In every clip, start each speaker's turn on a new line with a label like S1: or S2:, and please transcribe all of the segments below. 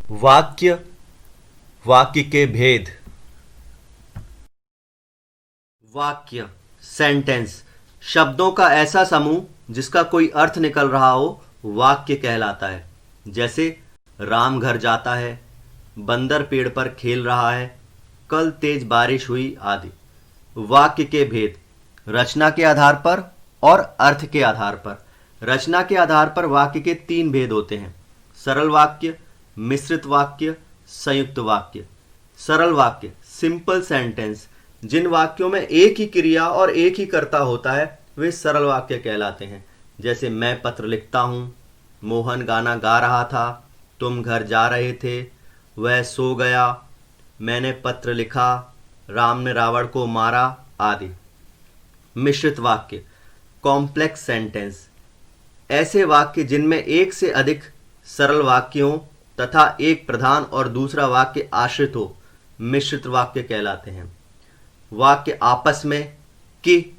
S1: वाक्य, वाक्य के भेद। वाक्य सेंटेंस शब्दों का ऐसा समूह जिसका कोई अर्थ निकल रहा हो वाक्य कहलाता है। जैसे राम घर जाता है, बंदर पेड़ पर खेल रहा है, कल तेज बारिश हुई आदि। वाक्य के भेद रचना के आधार पर और अर्थ के आधार पर। रचना के आधार पर वाक्य के तीन भेद होते हैं: सरल वाक्य, मिश्रित वाक्य, संयुक्त वाक्य। सरल वाक्य सिंपल सेंटेंस, जिन वाक्यों में एक ही क्रिया और एक ही कर्ता होता है वे सरल वाक्य कहलाते हैं। जैसे मैं पत्र लिखता हूँ, मोहन गाना गा रहा था, तुम घर जा रहे थे, वह सो गया, मैंने पत्र लिखा, राम ने रावण को मारा आदि। मिश्रित वाक्य कॉम्प्लेक्स सेंटेंस, ऐसे वाक्य जिनमें एक से अधिक सरल वाक्य हो तथा एक प्रधान और दूसरा वाक्य आश्रित हो, मिश्रित वाक्य कहलाते हैं। वाक्य आपस में कि,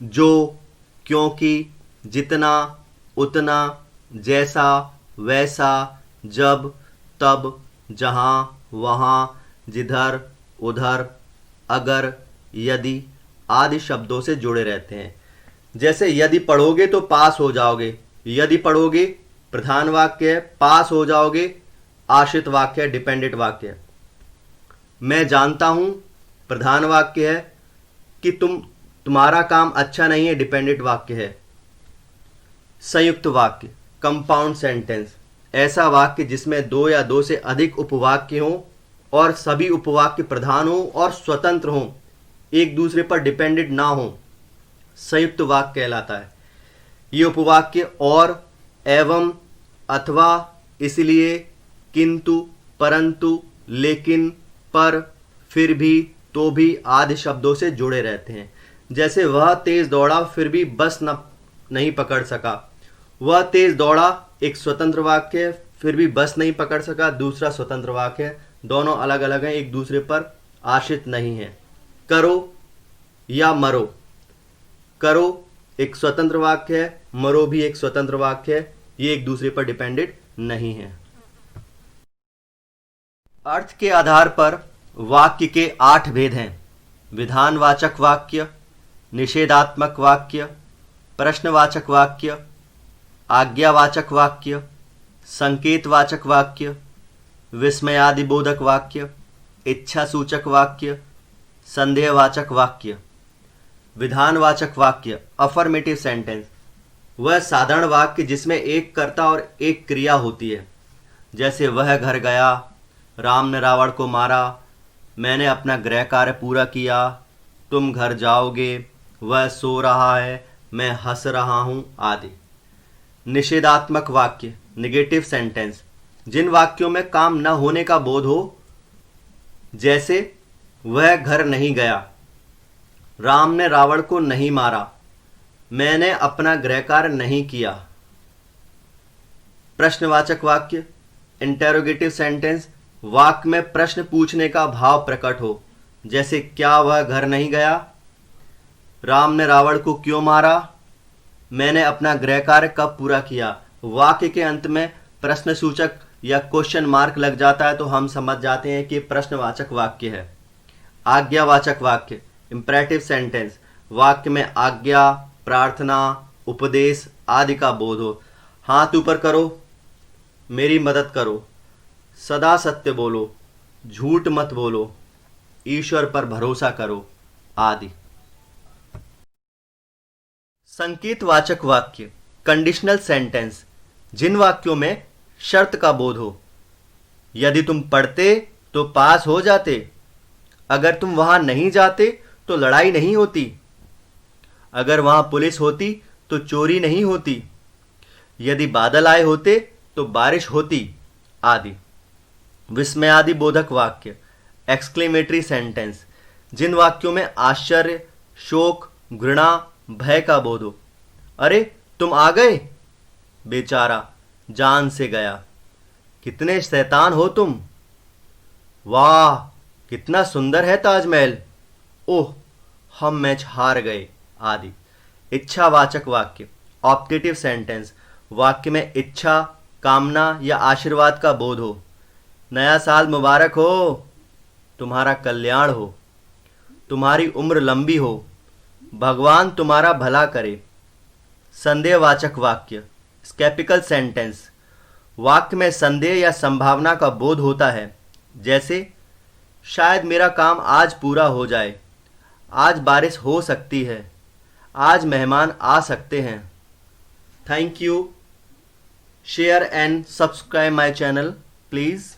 S1: जो, क्योंकि, जितना, उतना, जैसा, वैसा, जब, तब, जहां, वहां, जिधर, उधर, अगर, यदि आदि शब्दों से जुड़े रहते हैं। जैसे यदि पढ़ोगे तो पास हो जाओगे, यदि पढ़ोगे प्रधान वाक्य है, पास हो जाओगे आश्रित वाक्य है, डिपेंडेंट वाक्य है। मैं जानता हूं प्रधान वाक्य है, कि तुम्हारा काम अच्छा नहीं है, डिपेंडेंट वाक्य है। संयुक्त वाक्य कंपाउंड सेंटेंस, ऐसा वाक्य जिसमें दो या दो से अधिक उपवाक्य हों और सभी उपवाक्य प्रधान हों और स्वतंत्र हों, एक दूसरे पर डिपेंडेंट ना हों, संयुक्त वाक्य कहलाता है। ये उपवाक्य और, एवं, अथवा, इसलिए, किंतु, परंतु, लेकिन, पर, फिर भी, तो भी आदि शब्दों से जुड़े रहते हैं। जैसे वह तेज दौड़ा फिर भी बस नहीं पकड़ सका। वह तेज दौड़ा एक स्वतंत्र वाक्य है, फिर भी बस नहीं पकड़ सका दूसरा स्वतंत्र वाक्य है। दोनों अलग अलग हैं, एक दूसरे पर आश्रित नहीं है। करो या मरो, करो एक स्वतंत्र वाक्य है, मरो भी एक स्वतंत्र वाक्य है, ये एक दूसरे पर डिपेंडेंट नहीं है। अर्थ के आधार पर वाक्य के 8 भेद हैं: विधानवाचक वाक्य, निषेधात्मक वाक्य, प्रश्नवाचक वाक्य, आज्ञावाचक वाक्य, संकेतवाचक वाक्य, विस्मयादिबोधक वाक्य, इच्छासूचक वाक्य, संदेहवाचक वाक्य। विधानवाचक वाक्य अफर्मेटिव सेंटेंस, वह साधारण वाक्य जिसमें एक कर्ता और एक क्रिया होती है। जैसे वह घर गया, राम ने रावण को मारा, मैंने अपना गृह कार्य पूरा किया, तुम घर जाओगे, वह सो रहा है, मैं हंस रहा हूँ आदि। निषेधात्मक वाक्य निगेटिव सेंटेंस, जिन वाक्यों में काम न होने का बोध हो। जैसे वह घर नहीं गया, राम ने रावण को नहीं मारा, मैंने अपना गृह कार्य नहीं किया। प्रश्नवाचक वाक्य इंटेरोगेटिव सेंटेंस, वाक्य में प्रश्न पूछने का भाव प्रकट हो। जैसे क्या वह घर नहीं गया, राम ने रावण को क्यों मारा, मैंने अपना गृह कार्य कब पूरा किया। वाक्य के अंत में प्रश्नसूचक या क्वेश्चन मार्क लग जाता है तो हम समझ जाते हैं कि प्रश्नवाचक वाक्य है। आज्ञावाचक वाक्य इंपरेटिव सेंटेंस, वाक्य में आज्ञा, प्रार्थना, उपदेश आदि का बोध हो। हाथ ऊपर करो, मेरी मदद करो, सदा सत्य बोलो, झूठ मत बोलो, ईश्वर पर भरोसा करो आदि। संकेतवाचक वाक्य कंडीशनल सेंटेंस, जिन वाक्यों में शर्त का बोध हो। यदि तुम पढ़ते तो पास हो जाते, अगर तुम वहां नहीं जाते तो लड़ाई नहीं होती, अगर वहां पुलिस होती तो चोरी नहीं होती, यदि बादल आए होते तो बारिश होती आदि। विस्मयादि बोधक वाक्य एक्सक्लेमेटरी सेंटेंस, जिन वाक्यों में आश्चर्य, शोक, घृणा, भय का बोध हो। अरे तुम आ गए, बेचारा जान से गया, कितने शैतान हो तुम, वाह कितना सुंदर है ताजमहल, ओह हम मैच हार गए आदि। इच्छावाचक वाक्य ऑप्टेटिव सेंटेंस, वाक्य में इच्छा, कामना या आशीर्वाद का बोध हो। नया साल मुबारक हो, तुम्हारा कल्याण हो, तुम्हारी उम्र लंबी हो, भगवान तुम्हारा भला करे। संदेहवाचक वाक्य, स्केपिकल सेंटेंस, वाक्य में संदेह या संभावना का बोध होता है, जैसे शायद मेरा काम आज पूरा हो जाए, आज बारिश हो सकती है, आज मेहमान आ सकते हैं। Thank you. Share and subscribe my channel please.